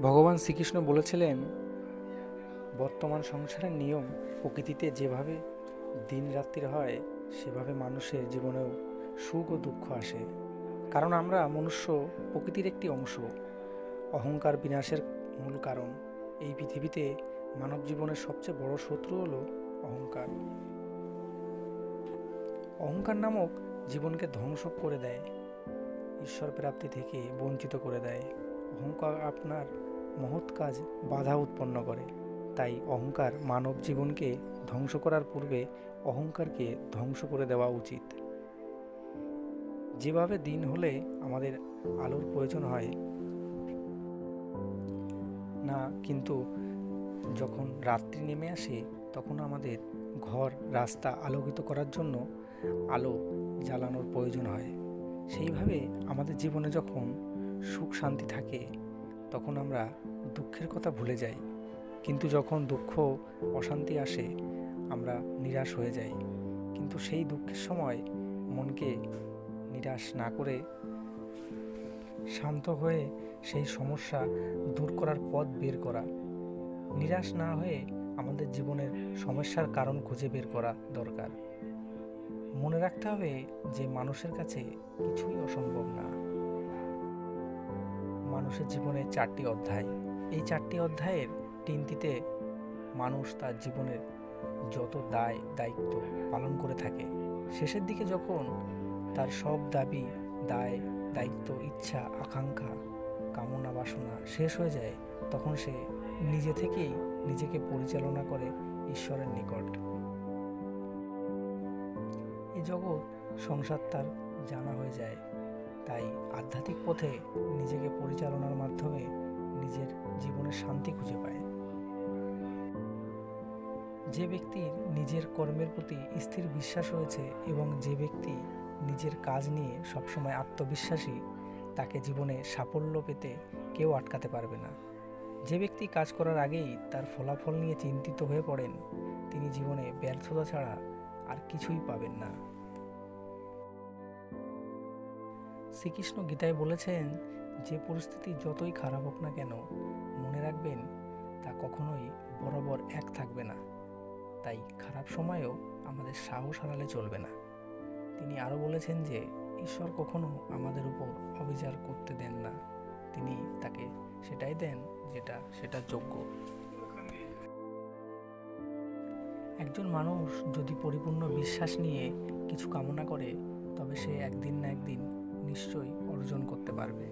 ভগবান শ্রীকৃষ্ণ বলেছিলেন, বর্তমান সংসারের নিয়ম প্রকৃতিতে যেভাবে দিন রাত্রির হয় সেভাবে মানুষের জীবনেও সুখ ও দুঃখ আসে। কারণ আমরা মনুষ্য প্রকৃতির একটি অংশ। অহংকার বিনাশের মূল কারণ। এই পৃথিবীতে মানব জীবনের সবচেয়ে বড় শত্রু হলো অহংকার। অহংকার নামক জীবনকে ধ্বংস করে দেয়, ঈশ্বর প্রাপ্তি থেকে বঞ্চিত করে দেয়। অহংকার আপনার মহৎ কাজ বাধা উৎপন্ন করে। তাই অহংকার মানব জীবনকে ধ্বংস করার পূর্বে অহংকারকে ধ্বংস করে দেওয়া উচিত। যেভাবে দিন হলে আমাদের আলোর প্রয়োজন হয় না, কিন্তু যখন রাত্রি নেমে আসে তখন আমাদের ঘর রাস্তা আলোকিত করার জন্য আলো জ্বালানোর প্রয়োজন হয়। সেইভাবে আমাদের জীবনে যখন সুখ শান্তি থাকে তখন আমরা দুঃখের কথা ভুলে যাই, কিন্তু যখন দুঃখ অশান্তি আসে আমরা নিরাশ হয়ে যাই। কিন্তু সেই দুঃখের সময় মনকে নিরাশ না করে শান্ত হয়ে সেই সমস্যা দূর করার পথ বের করা, নিরাশ না হয়ে আমাদের জীবনের সমস্যার কারণ খুঁজে বের করা দরকার। মনে রাখতে হবে যে মানুষের কাছে কিছুই অসম্ভব না। মানুষের জীবনে 4টি অধ্যায়। এই 4টি অধ্যায়ের 3টিতে মানুষ তার জীবনের যত দায়িত্ব পালন করে থাকে, শেষের দিকে যখন তার সব দাবি দায়িত্ব ইচ্ছা আকাঙ্ক্ষা কামনা বাসনা শেষ হয়ে যায় তখন সে নিজে থেকেই নিজেকে পরিচালনা করে ঈশ্বরের নিকট। এই জগৎ সংসার তার জানা হয়ে যায়। তাই আধ্যাত্মিক পথে নিজেকে পরিচালনার মাধ্যমে নিজের জীবনের শান্তি খুঁজে পায়। যে ব্যক্তির নিজের কর্মের প্রতি স্থির বিশ্বাস রয়েছে এবং যে ব্যক্তি নিজের কাজ নিয়ে সবসময় আত্মবিশ্বাসী, তাকে জীবনে সাফল্য পেতে কেউ আটকাতে পারবে না। যে ব্যক্তি কাজ করার আগেই তার ফলাফল নিয়ে চিন্তিত হয়ে পড়েন, তিনি জীবনে ব্যর্থতা ছাড়া আর কিছুই পাবেন না। শ্রীকৃষ্ণ গীতায় বলেছেন, যে পরিস্থিতি যতই খারাপ হোক না কেন, মনে রাখবেন তা কখনোই বরাবর এক থাকবে না। তাই খারাপ সময়েও আমাদের সাহস হারালে চলবে না। তিনি আরও বলেছেন যে ঈশ্বর কখনো আমাদের উপর অবিচার করতে দেন না, তিনি তাকে সেটাই দেন সেটা যোগ্য। একজন মানুষ যদি পরিপূর্ণ বিশ্বাস নিয়ে কিছু কামনা করে তবে সে একদিন না একদিন নিশ্চয়ই অর্জন করতে পারবে।